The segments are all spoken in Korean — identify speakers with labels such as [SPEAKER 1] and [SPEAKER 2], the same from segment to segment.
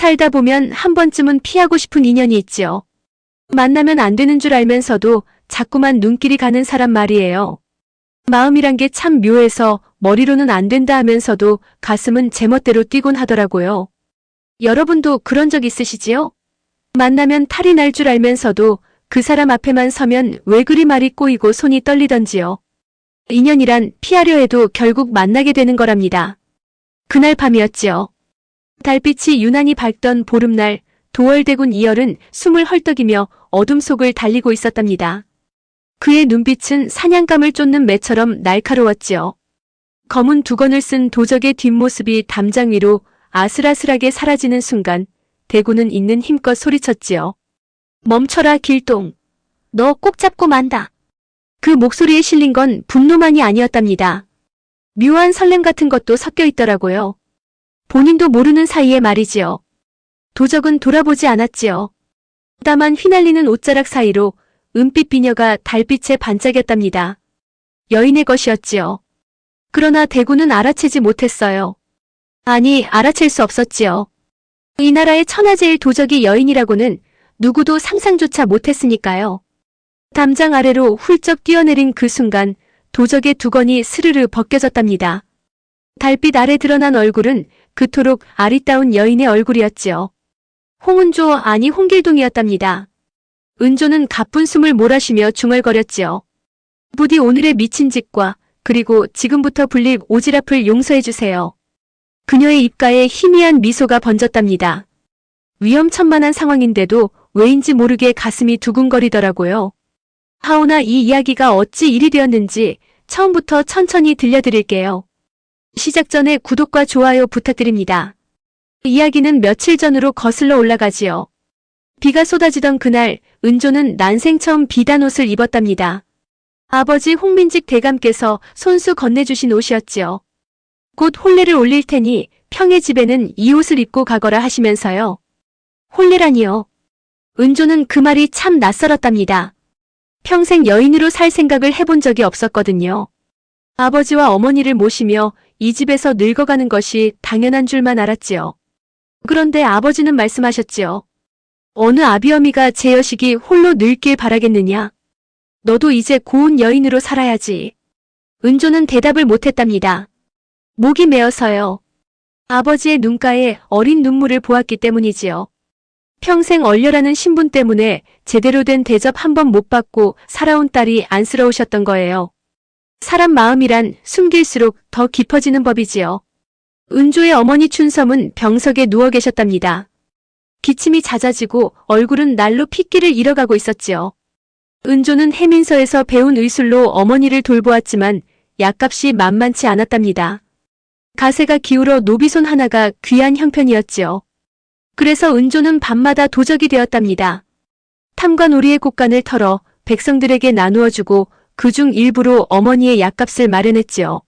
[SPEAKER 1] 살다 보면 한 번쯤은 피하고 싶은 인연이 있지요. 만나면 안 되는 줄 알면서도 자꾸만 눈길이 가는 사람 말이에요. 마음이란 게 참 묘해서 머리로는 안 된다 하면서도 가슴은 제멋대로 뛰곤 하더라고요. 여러분도 그런 적 있으시지요? 만나면 탈이 날 줄 알면서도 그 사람 앞에만 서면 왜 그리 말이 꼬이고 손이 떨리던지요. 인연이란 피하려 해도 결국 만나게 되는 거랍니다. 그날 밤이었지요. 달빛이 유난히 밝던 보름날 도월대군 2열은 숨을 헐떡이며 어둠 속을 달리고 있었답니다. 그의 눈빛은 사냥감을 쫓는 매처럼 날카로웠지요. 검은 두건을 쓴 도적의 뒷모습이 담장 위로 아슬아슬하게 사라지는 순간 대군은 있는 힘껏 소리쳤지요. 멈춰라 길동. 너 꼭 잡고 만다. 그 목소리에 실린 건 분노만이 아니었답니다. 묘한 설렘 같은 것도 섞여 있더라고요. 본인도 모르는 사이에 말이지요. 도적은 돌아보지 않았지요. 다만 휘날리는 옷자락 사이로 은빛 비녀가 달빛에 반짝였답니다. 여인의 것이었지요. 그러나 대군은 알아채지 못했어요. 아니, 알아챌 수 없었지요. 이 나라의 천하제일 도적이 여인이라고는 누구도 상상조차 못했으니까요. 담장 아래로 훌쩍 뛰어내린 그 순간 도적의 두건이 스르르 벗겨졌답니다. 달빛 아래 드러난 얼굴은 그토록 아리따운 여인의 얼굴이었지요. 홍은조 아니 홍길동이었답니다. 은조는 가쁜 숨을 몰아쉬며 중얼거렸지요. 부디 오늘의 미친 짓과 그리고 지금부터 불릴 오지랖을 용서해주세요. 그녀의 입가에 희미한 미소가 번졌답니다. 위험천만한 상황인데도 왜인지 모르게 가슴이 두근거리더라고요. 하오나 이 이야기가 어찌 일이 되었는지 처음부터 천천히 들려드릴게요. 시작 전에 구독과 좋아요 부탁드립니다. 이야기는 며칠 전으로 거슬러 올라가지요. 비가 쏟아지던 그날 은조는 난생 처음 비단 옷을 입었답니다. 아버지 홍민직 대감께서 손수 건네주신 옷이었지요. 곧 혼례를 올릴 테니 평의 집에는 이 옷을 입고 가거라 하시면서요. 혼례라니요. 은조는 그 말이 참 낯설었답니다. 평생 여인으로 살 생각을 해본 적이 없었거든요. 아버지와 어머니를 모시며 이 집에서 늙어가는 것이 당연한 줄만 알았지요. 그런데 아버지는 말씀하셨지요. 어느 아비어미가 제 여식이 홀로 늙길 바라겠느냐. 너도 이제 고운 여인으로 살아야지. 은조는 대답을 못했답니다. 목이 메어서요. 아버지의 눈가에 어린 눈물을 보았기 때문이지요. 평생 얼려라는 신분 때문에 제대로 된 대접 한 번 못 받고 살아온 딸이 안쓰러우셨던 거예요. 사람 마음이란 숨길수록 더 깊어지는 법이지요. 은조의 어머니 춘섬은 병석에 누워 계셨답니다. 기침이 잦아지고 얼굴은 날로 핏기를 잃어가고 있었지요. 은조는 해민서에서 배운 의술로 어머니를 돌보았지만 약값이 만만치 않았답니다. 가세가 기울어 노비손 하나가 귀한 형편이었지요. 그래서 은조는 밤마다 도적이 되었답니다. 탐과 놀이의 곡간을 털어 백성들에게 나누어주고 그중 일부로 어머니의 약값을 마련했지요.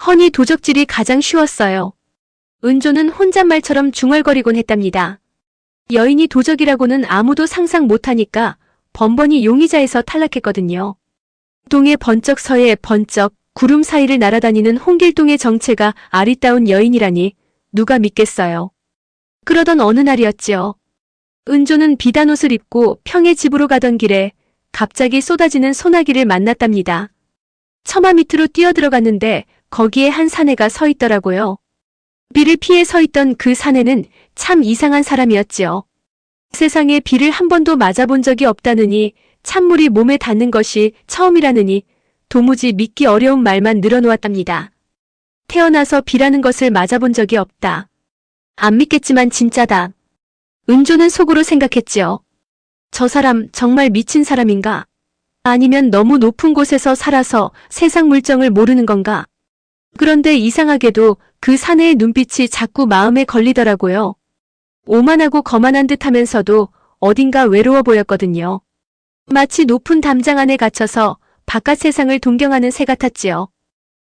[SPEAKER 1] 허니 도적질이 가장 쉬웠어요. 은조는 혼잣말처럼 중얼거리곤 했답니다. 여인이 도적이라고는 아무도 상상 못하니까 번번이 용의자에서 탈락했거든요. 동해 번쩍 서해 번쩍 구름 사이를 날아다니는 홍길동의 정체가 아리따운 여인이라니 누가 믿겠어요. 그러던 어느 날이었지요. 은조는 비단옷을 입고 평의 집으로 가던 길에 갑자기 쏟아지는 소나기를 만났답니다. 처마 밑으로 뛰어들어갔는데 거기에 한 사내가 서 있더라고요. 비를 피해 서 있던 그 사내는 참 이상한 사람이었지요. 세상에 비를 한 번도 맞아본 적이 없다느니 찬물이 몸에 닿는 것이 처음이라느니 도무지 믿기 어려운 말만 늘어놓았답니다. 태어나서 비라는 것을 맞아본 적이 없다. 안 믿겠지만 진짜다. 은조는 속으로 생각했지요. 저 사람 정말 미친 사람인가? 아니면 너무 높은 곳에서 살아서 세상 물정을 모르는 건가? 그런데 이상하게도 그 사내의 눈빛이 자꾸 마음에 걸리더라고요. 오만하고 거만한 듯 하면서도 어딘가 외로워 보였거든요. 마치 높은 담장 안에 갇혀서 바깥 세상을 동경하는 새 같았지요.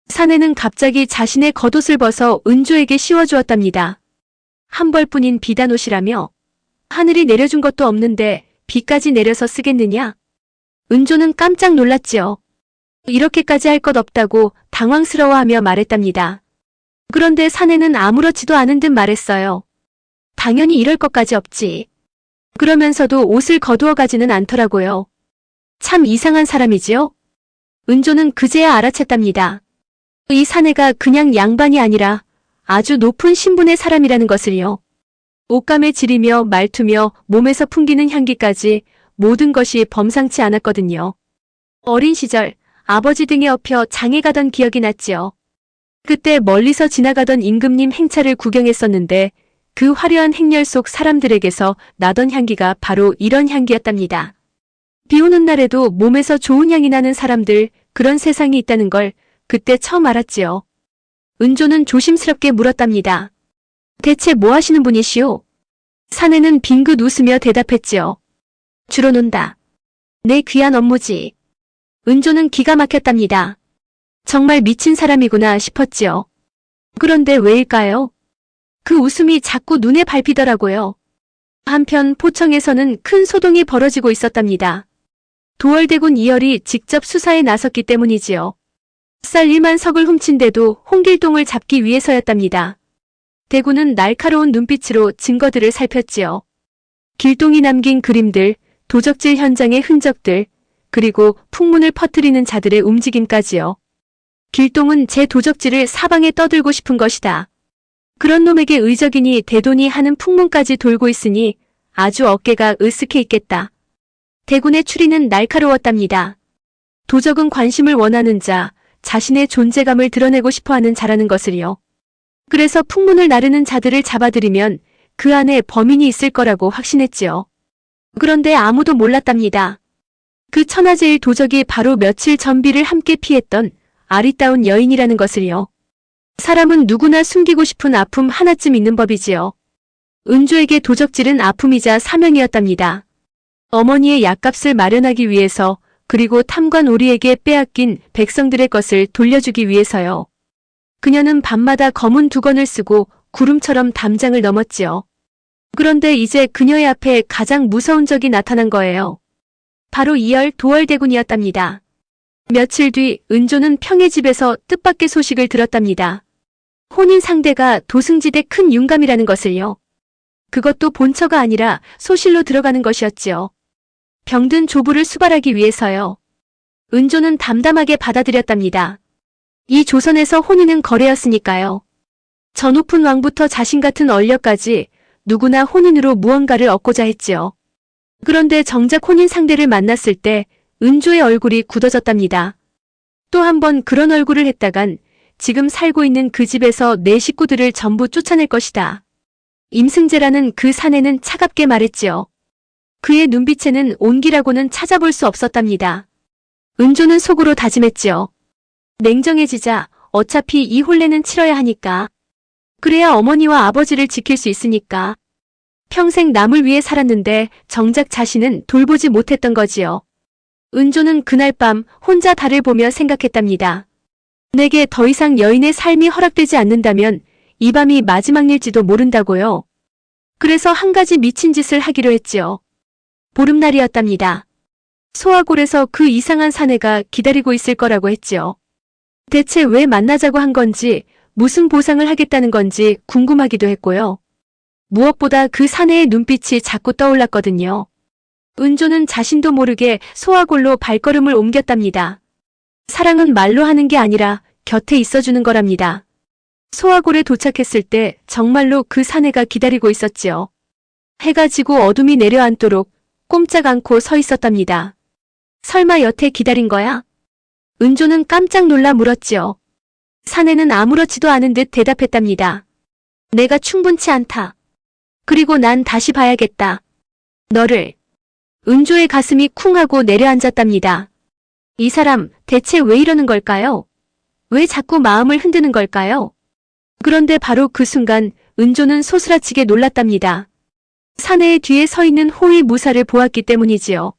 [SPEAKER 1] 사내는 갑자기 자신의 겉옷을 벗어 은조에게 씌워주었답니다. 한 벌뿐인 비단옷이라며? 하늘이 내려준 것도 없는데 비까지 내려서 쓰겠느냐? 은조는 깜짝 놀랐지요. 이렇게까지 할 것 없다고 당황스러워하며 말했답니다. 그런데 사내는 아무렇지도 않은 듯 말했어요. 당연히 이럴 것까지 없지. 그러면서도 옷을 거두어 가지는 않더라고요. 참 이상한 사람이지요? 은조는 그제야 알아챘답니다. 이 사내가 그냥 양반이 아니라 아주 높은 신분의 사람이라는 것을요. 옷감에 지리며 말투며 몸에서 풍기는 향기까지 모든 것이 범상치 않았거든요. 어린 시절 아버지 등에 업혀 장에 가던 기억이 났지요. 그때 멀리서 지나가던 임금님 행차를 구경했었는데 그 화려한 행렬 속 사람들에게서 나던 향기가 바로 이런 향기였답니다. 비 오는 날에도 몸에서 좋은 향이 나는 사람들, 그런 세상이 있다는 걸 그때 처음 알았지요. 은조는 조심스럽게 물었답니다. 대체 뭐 하시는 분이시오? 사내는 빙긋 웃으며 대답했지요. 주로 논다. 내 귀한 업무지. 은조는 기가 막혔답니다. 정말 미친 사람이구나 싶었지요. 그런데 왜일까요? 그 웃음이 자꾸 눈에 밟히더라고요. 한편 포청에서는 큰 소동이 벌어지고 있었답니다. 도월대군 이열이 직접 수사에 나섰기 때문이지요. 쌀 1만 석을 훔친 데도 홍길동을 잡기 위해서였답니다. 대군은 날카로운 눈빛으로 증거들을 살폈지요. 길동이 남긴 그림들, 도적질 현장의 흔적들, 그리고 풍문을 퍼뜨리는 자들의 움직임까지요. 길동은 제 도적질을 사방에 떠들고 싶은 것이다. 그런 놈에게 의적이니 대도니 하는 풍문까지 돌고 있으니 아주 어깨가 으쓱해 있겠다. 대군의 추리는 날카로웠답니다. 도적은 관심을 원하는 자, 자신의 존재감을 드러내고 싶어하는 자라는 것을요. 그래서 풍문을 나르는 자들을 잡아들이면 그 안에 범인이 있을 거라고 확신했지요. 그런데 아무도 몰랐답니다. 그 천하제일 도적이 바로 며칠 전비를 함께 피했던 아리따운 여인이라는 것을요. 사람은 누구나 숨기고 싶은 아픔 하나쯤 있는 법이지요. 은조에게 도적질은 아픔이자 사명이었답니다. 어머니의 약값을 마련하기 위해서, 그리고 탐관 오리에게 빼앗긴 백성들의 것을 돌려주기 위해서요. 그녀는 밤마다 검은 두건을 쓰고 구름처럼 담장을 넘었지요. 그런데 이제 그녀의 앞에 가장 무서운 적이 나타난 거예요. 바로 이열 도월대군이었답니다. 며칠 뒤 은조는 평의 집에서 뜻밖의 소식을 들었답니다. 혼인 상대가 도승지대 큰 윤감이라는 것을요. 그것도 본처가 아니라 소실로 들어가는 것이었지요. 병든 조부를 수발하기 위해서요. 은조는 담담하게 받아들였답니다. 이 조선에서 혼인은 거래였으니까요. 저 높은 왕부터 자신 같은 얼려까지 누구나 혼인으로 무언가를 얻고자 했지요. 그런데 정작 혼인 상대를 만났을 때 은조의 얼굴이 굳어졌답니다. 또 한 번 그런 얼굴을 했다간 지금 살고 있는 그 집에서 내 식구들을 전부 쫓아낼 것이다. 임승재라는 그 사내는 차갑게 말했지요. 그의 눈빛에는 온기라고는 찾아볼 수 없었답니다. 은조는 속으로 다짐했지요. 냉정해지자. 어차피 이 혼례는 치러야 하니까. 그래야 어머니와 아버지를 지킬 수 있으니까. 평생 남을 위해 살았는데 정작 자신은 돌보지 못했던 거지요. 은조는 그날 밤 혼자 달을 보며 생각했답니다. 내게 더 이상 여인의 삶이 허락되지 않는다면 이 밤이 마지막일지도 모른다고요. 그래서 한 가지 미친 짓을 하기로 했지요. 보름날이었답니다. 소화골에서 그 이상한 사내가 기다리고 있을 거라고 했지요. 대체 왜 만나자고 한 건지, 무슨 보상을 하겠다는 건지 궁금하기도 했고요. 무엇보다 그 사내의 눈빛이 자꾸 떠올랐거든요. 은조는 자신도 모르게 소화골로 발걸음을 옮겼답니다. 사랑은 말로 하는 게 아니라 곁에 있어주는 거랍니다. 소화골에 도착했을 때 정말로 그 사내가 기다리고 있었지요. 해가 지고 어둠이 내려앉도록 꼼짝 않고 서 있었답니다. 설마 여태 기다린 거야? 은조는 깜짝 놀라 물었지요. 사내는 아무렇지도 않은 듯 대답했답니다. 내가 충분치 않다. 그리고 난 다시 봐야겠다. 너를. 은조의 가슴이 쿵 하고 내려앉았답니다. 이 사람 대체 왜 이러는 걸까요? 왜 자꾸 마음을 흔드는 걸까요? 그런데 바로 그 순간 은조는 소스라치게 놀랐답니다. 사내의 뒤에 서 있는 호위 무사를 보았기 때문이지요.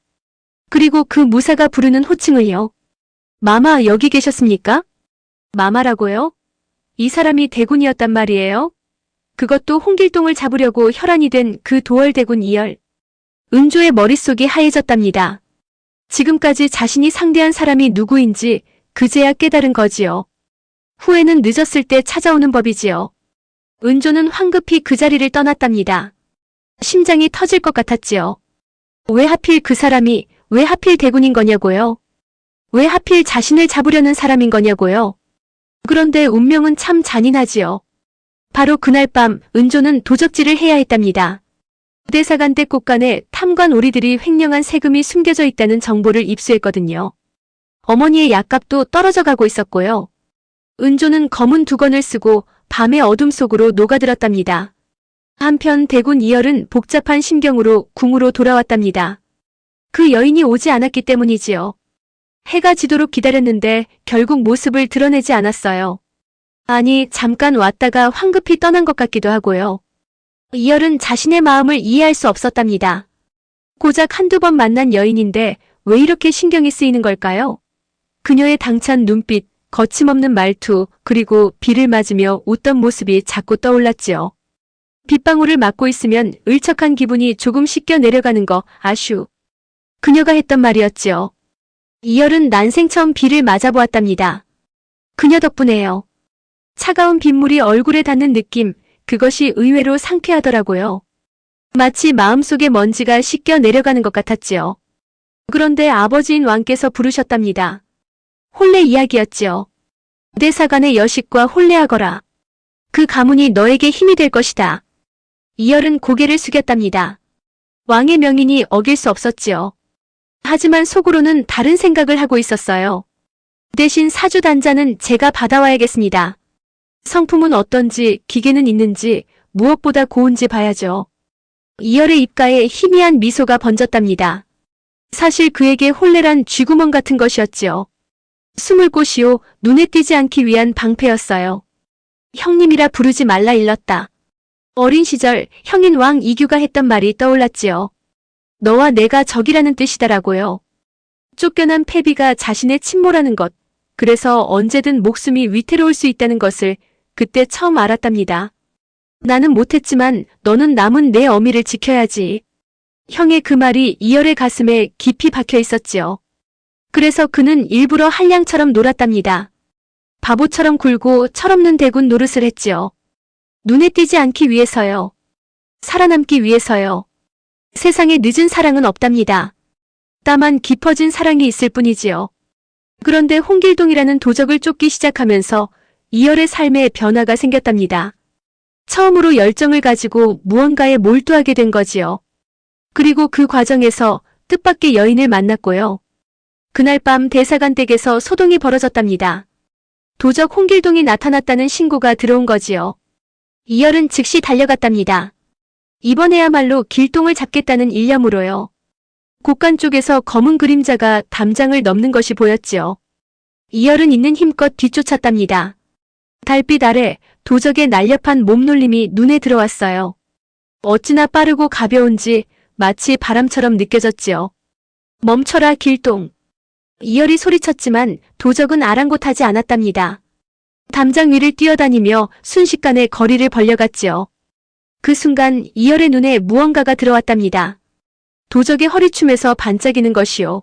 [SPEAKER 1] 그리고 그 무사가 부르는 호칭을요. 마마 여기 계셨습니까? 마마라고요? 이 사람이 대군이었단 말이에요? 그것도 홍길동을 잡으려고 혈안이 된 그 도월대군 이열. 은조의 머릿속이 하얘졌답니다. 지금까지 자신이 상대한 사람이 누구인지 그제야 깨달은 거지요. 후회는 늦었을 때 찾아오는 법이지요. 은조는 황급히 그 자리를 떠났답니다. 심장이 터질 것 같았지요. 왜 하필 그 사람이, 왜 하필 대군인 거냐고요? 왜 하필 자신을 잡으려는 사람인 거냐고요? 그런데 운명은 참 잔인하지요. 바로 그날 밤 은조는 도적질을 해야 했답니다. 대사관대 곳간에 탐관 오리들이 횡령한 세금이 숨겨져 있다는 정보를 입수했거든요. 어머니의 약값도 떨어져 가고 있었고요. 은조는 검은 두건을 쓰고 밤의 어둠 속으로 녹아들었답니다. 한편 대군 이열은 복잡한 심경으로 궁으로 돌아왔답니다. 그 여인이 오지 않았기 때문이지요. 해가 지도록 기다렸는데 결국 모습을 드러내지 않았어요. 아니, 잠깐 왔다가 황급히 떠난 것 같기도 하고요. 이열은 자신의 마음을 이해할 수 없었답니다. 고작 한두 번 만난 여인인데 왜 이렇게 신경이 쓰이는 걸까요? 그녀의 당찬 눈빛, 거침없는 말투, 그리고 비를 맞으며 웃던 모습이 자꾸 떠올랐지요. 빗방울을 맞고 있으면 울적한 기분이 조금 씻겨 내려가는 거 아슈. 그녀가 했던 말이었지요. 이열은 난생 처음 비를 맞아보았답니다. 그녀 덕분에요. 차가운 빗물이 얼굴에 닿는 느낌, 그것이 의외로 상쾌하더라고요. 마치 마음속의 먼지가 씻겨 내려가는 것 같았지요. 그런데 아버지인 왕께서 부르셨답니다. 혼례 이야기였지요. 대사관의 여식과 혼례하거라. 그 가문이 너에게 힘이 될 것이다. 이열은 고개를 숙였답니다. 왕의 명인이 어길 수 없었지요. 하지만 속으로는 다른 생각을 하고 있었어요. 대신 사주 단자는 제가 받아와야겠습니다. 성품은 어떤지, 기계는 있는지, 무엇보다 고운지 봐야죠. 이열의 입가에 희미한 미소가 번졌답니다. 사실 그에게 혼례란 쥐구멍 같은 것이었지요. 숨을 곳이요, 눈에 띄지 않기 위한 방패였어요. 형님이라 부르지 말라 일렀다. 어린 시절 형인 왕 이규가 했던 말이 떠올랐지요. 너와 내가 적이라는 뜻이다라고요. 쫓겨난 패비가 자신의 친모라는 것, 그래서 언제든 목숨이 위태로울 수 있다는 것을 그때 처음 알았답니다. 나는 못했지만 너는 남은 내 어미를 지켜야지. 형의 그 말이 이열의 가슴에 깊이 박혀 있었지요. 그래서 그는 일부러 한량처럼 놀았답니다. 바보처럼 굴고 철없는 대군 노릇을 했지요. 눈에 띄지 않기 위해서요. 살아남기 위해서요. 세상에 늦은 사랑은 없답니다. 다만 깊어진 사랑이 있을 뿐이지요. 그런데 홍길동이라는 도적을 쫓기 시작하면서 이열의 삶에 변화가 생겼답니다. 처음으로 열정을 가지고 무언가에 몰두하게 된 거지요. 그리고 그 과정에서 뜻밖의 여인을 만났고요. 그날 밤 대사관 댁에서 소동이 벌어졌답니다. 도적 홍길동이 나타났다는 신고가 들어온 거지요. 이열은 즉시 달려갔답니다. 이번에야말로 길동을 잡겠다는 일념으로요. 곳간 쪽에서 검은 그림자가 담장을 넘는 것이 보였지요. 이열은 있는 힘껏 뒤쫓았답니다. 달빛 아래 도적의 날렵한 몸놀림이 눈에 들어왔어요. 어찌나 빠르고 가벼운지 마치 바람처럼 느껴졌지요. 멈춰라 길동. 이열이 소리쳤지만 도적은 아랑곳하지 않았답니다. 담장 위를 뛰어다니며 순식간에 거리를 벌려갔지요. 그 순간 이열의 눈에 무언가가 들어왔답니다. 도적의 허리춤에서 반짝이는 것이요.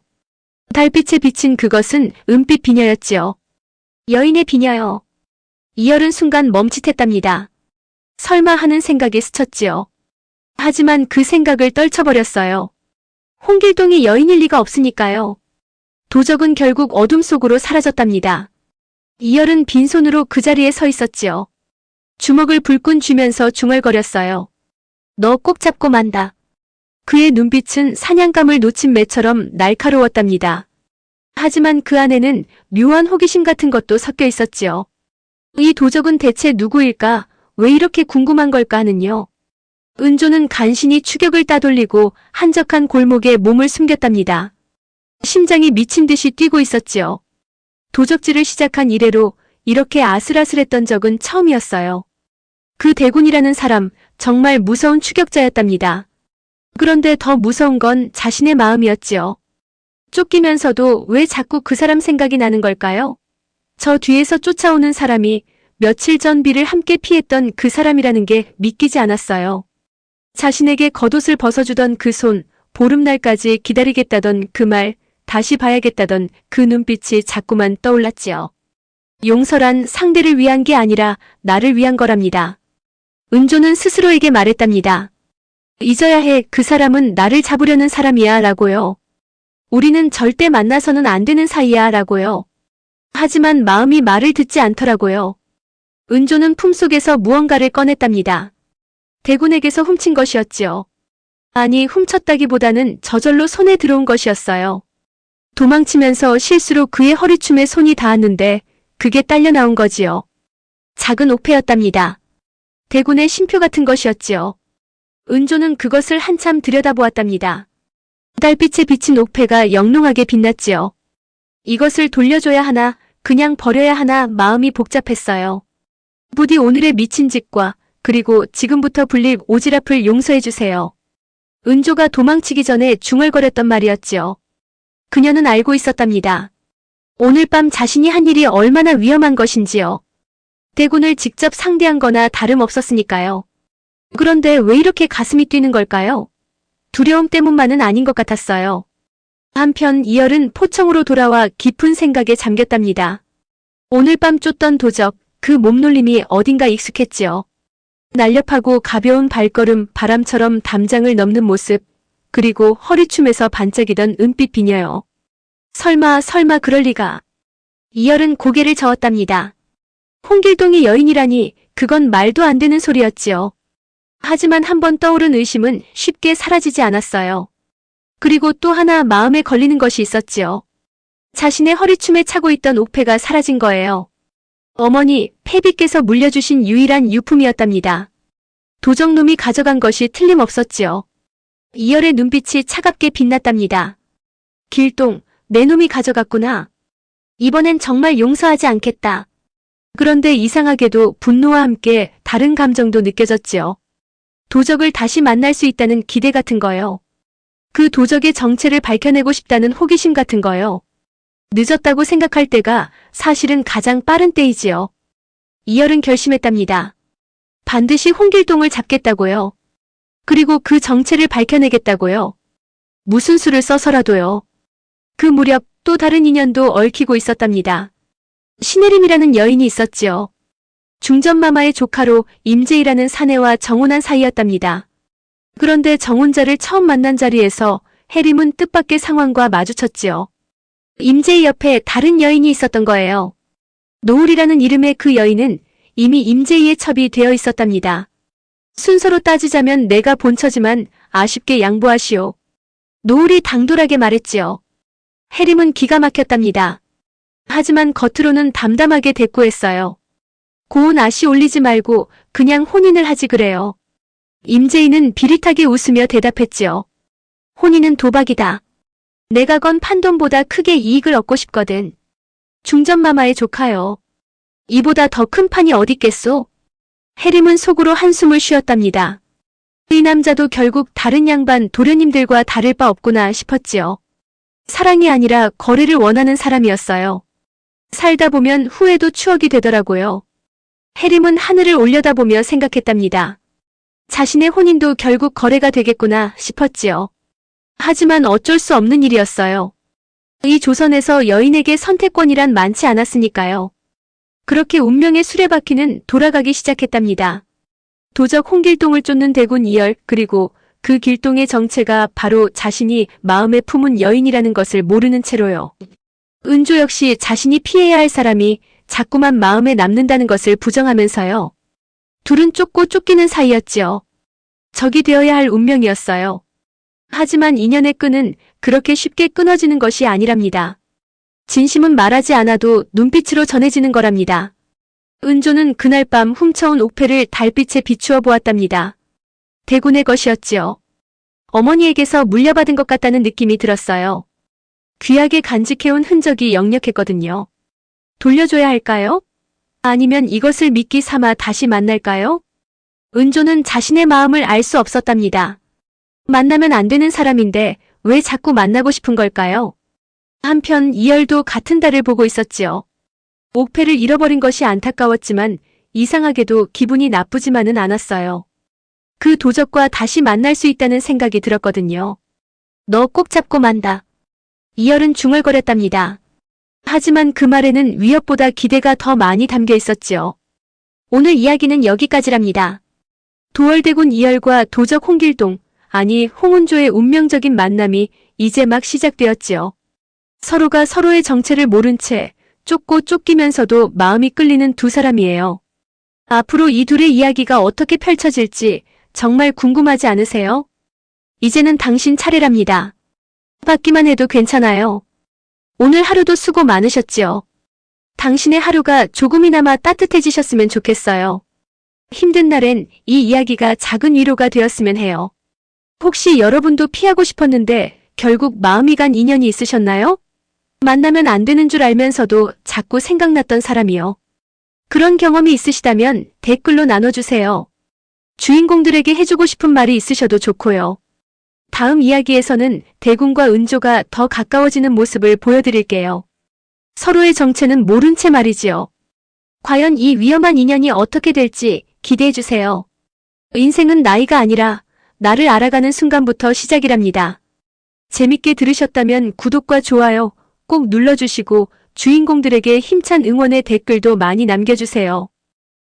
[SPEAKER 1] 달빛에 비친 그것은 은빛 비녀였지요. 여인의 비녀요. 이열은 순간 멈칫했답니다. 설마 하는 생각이 스쳤지요. 하지만 그 생각을 떨쳐버렸어요. 홍길동이 여인일 리가 없으니까요. 도적은 결국 어둠 속으로 사라졌답니다. 이열은 빈손으로 그 자리에 서 있었지요. 주먹을 불끈 쥐면서 중얼거렸어요. 너 꼭 잡고 만다. 그의 눈빛은 사냥감을 놓친 매처럼 날카로웠답니다. 하지만 그 안에는 묘한 호기심 같은 것도 섞여 있었지요. 이 도적은 대체 누구일까? 왜 이렇게 궁금한 걸까 하는요. 은조는 간신히 추격을 따돌리고 한적한 골목에 몸을 숨겼답니다. 심장이 미친 듯이 뛰고 있었지요. 도적질을 시작한 이래로 이렇게 아슬아슬했던 적은 처음이었어요. 그 대군이라는 사람 정말 무서운 추격자였답니다. 그런데 더 무서운 건 자신의 마음이었지요. 쫓기면서도 왜 자꾸 그 사람 생각이 나는 걸까요? 저 뒤에서 쫓아오는 사람이 며칠 전 비를 함께 피했던 그 사람이라는 게 믿기지 않았어요. 자신에게 겉옷을 벗어주던 그 손, 보름날까지 기다리겠다던 그 말, 다시 봐야겠다던 그 눈빛이 자꾸만 떠올랐지요. 용서란 상대를 위한 게 아니라 나를 위한 거랍니다. 은조는 스스로에게 말했답니다. 잊어야 해. 그 사람은 나를 잡으려는 사람이야 라고요. 우리는 절대 만나서는 안 되는 사이야 라고요. 하지만 마음이 말을 듣지 않더라고요. 은조는 품속에서 무언가를 꺼냈답니다. 대군에게서 훔친 것이었지요. 아니, 훔쳤다기보다는 저절로 손에 들어온 것이었어요. 도망치면서 실수로 그의 허리춤에 손이 닿았는데 그게 딸려 나온 거지요. 작은 옥패였답니다. 대군의 신표 같은 것이었지요. 은조는 그것을 한참 들여다보았답니다. 달빛에 비친 옥패가 영롱하게 빛났지요. 이것을 돌려줘야 하나, 그냥 버려야 하나 마음이 복잡했어요. 부디 오늘의 미친 짓과 그리고 지금부터 불릴 오지랖을 용서해주세요. 은조가 도망치기 전에 중얼거렸던 말이었지요. 그녀는 알고 있었답니다. 오늘 밤 자신이 한 일이 얼마나 위험한 것인지요. 대군을 직접 상대한 거나 다름없었으니까요. 그런데 왜 이렇게 가슴이 뛰는 걸까요? 두려움 때문만은 아닌 것 같았어요. 한편 이열은 포청으로 돌아와 깊은 생각에 잠겼답니다. 오늘 밤 쫓던 도적, 그 몸놀림이 어딘가 익숙했지요. 날렵하고 가벼운 발걸음, 바람처럼 담장을 넘는 모습, 그리고 허리춤에서 반짝이던 은빛 비녀요. 설마 그럴 리가. 이열은 고개를 저었답니다. 홍길동이 여인이라니 그건 말도 안 되는 소리였지요. 하지만 한번 떠오른 의심은 쉽게 사라지지 않았어요. 그리고 또 하나 마음에 걸리는 것이 있었지요. 자신의 허리춤에 차고 있던 옥패가 사라진 거예요. 어머니, 패비께서 물려주신 유일한 유품이었답니다. 도적놈이 가져간 것이 틀림없었지요. 이열의 눈빛이 차갑게 빛났답니다. 길동, 내 놈이 가져갔구나. 이번엔 정말 용서하지 않겠다. 그런데 이상하게도 분노와 함께 다른 감정도 느껴졌지요. 도적을 다시 만날 수 있다는 기대 같은 거요. 그 도적의 정체를 밝혀내고 싶다는 호기심 같은 거요. 늦었다고 생각할 때가 사실은 가장 빠른 때이지요. 이열은 결심했답니다. 반드시 홍길동을 잡겠다고요. 그리고 그 정체를 밝혀내겠다고요. 무슨 수를 써서라도요. 그 무렵 또 다른 인연도 얽히고 있었답니다. 신혜림이라는 여인이 있었지요. 중전마마의 조카로 임재희라는 사내와 정혼한 사이였답니다. 그런데 정혼자를 처음 만난 자리에서 혜림은 뜻밖의 상황과 마주쳤지요. 임재희 옆에 다른 여인이 있었던 거예요. 노을이라는 이름의 그 여인은 이미 임재희의 첩이 되어 있었답니다. 순서로 따지자면 내가 본처지만 아쉽게 양보하시오. 노을이 당돌하게 말했지요. 혜림은 기가 막혔답니다. 하지만 겉으로는 담담하게 대꾸했어요. 고운 아씨 올리지 말고 그냥 혼인을 하지 그래요. 임재희는 비릿하게 웃으며 대답했지요. 혼인은 도박이다. 내가 건 판돈보다 크게 이익을 얻고 싶거든. 중전마마의 조카요. 이보다 더 큰 판이 어딨겠소? 혜림은 속으로 한숨을 쉬었답니다. 이 남자도 결국 다른 양반 도련님들과 다를 바 없구나 싶었지요. 사랑이 아니라 거래를 원하는 사람이었어요. 살다 보면 후회도 추억이 되더라고요. 혜림은 하늘을 올려다보며 생각했답니다. 자신의 혼인도 결국 거래가 되겠구나 싶었지요. 하지만 어쩔 수 없는 일이었어요. 이 조선에서 여인에게 선택권이란 많지 않았으니까요. 그렇게 운명의 수레바퀴는 돌아가기 시작했답니다. 도적 홍길동을 쫓는 대군 이열, 그리고 그 길동의 정체가 바로 자신이 마음에 품은 여인이라는 것을 모르는 채로요. 은조 역시 자신이 피해야 할 사람이 자꾸만 마음에 남는다는 것을 부정하면서요. 둘은 쫓고 쫓기는 사이였지요. 적이 되어야 할 운명이었어요. 하지만 인연의 끈은 그렇게 쉽게 끊어지는 것이 아니랍니다. 진심은 말하지 않아도 눈빛으로 전해지는 거랍니다. 은조는 그날 밤 훔쳐온 옥패를 달빛에 비추어 보았답니다. 대군의 것이었지요. 어머니에게서 물려받은 것 같다는 느낌이 들었어요. 귀하게 간직해온 흔적이 역력했거든요. 돌려줘야 할까요? 아니면 이것을 미끼 삼아 다시 만날까요? 은조는 자신의 마음을 알 수 없었답니다. 만나면 안 되는 사람인데 왜 자꾸 만나고 싶은 걸까요? 한편 이열도 같은 달을 보고 있었지요. 옥패를 잃어버린 것이 안타까웠지만 이상하게도 기분이 나쁘지만은 않았어요. 그 도적과 다시 만날 수 있다는 생각이 들었거든요. 너 꼭 잡고 만다. 이열은 중얼거렸답니다. 하지만 그 말에는 위협보다 기대가 더 많이 담겨 있었지요. 오늘 이야기는 여기까지랍니다. 도월대군 이열과 도적 홍길동, 아니 홍은조의 운명적인 만남이 이제 막 시작되었지요. 서로가 서로의 정체를 모른 채 쫓고 쫓기면서도 마음이 끌리는 두 사람이에요. 앞으로 이 둘의 이야기가 어떻게 펼쳐질지 정말 궁금하지 않으세요? 이제는 당신 차례랍니다. 받기만 해도 괜찮아요. 오늘 하루도 수고 많으셨지요. 당신의 하루가 조금이나마 따뜻해지셨으면 좋겠어요. 힘든 날엔 이 이야기가 작은 위로가 되었으면 해요. 혹시 여러분도 피하고 싶었는데 결국 마음이 간 인연이 있으셨나요? 만나면 안 되는 줄 알면서도 자꾸 생각났던 사람이요. 그런 경험이 있으시다면 댓글로 나눠주세요. 주인공들에게 해주고 싶은 말이 있으셔도 좋고요. 다음 이야기에서는 대군과 은조가 더 가까워지는 모습을 보여드릴게요. 서로의 정체는 모른 채 말이지요. 과연 이 위험한 인연이 어떻게 될지 기대해주세요. 인생은 나이가 아니라 나를 알아가는 순간부터 시작이랍니다. 재밌게 들으셨다면 구독과 좋아요 꼭 눌러주시고 주인공들에게 힘찬 응원의 댓글도 많이 남겨주세요.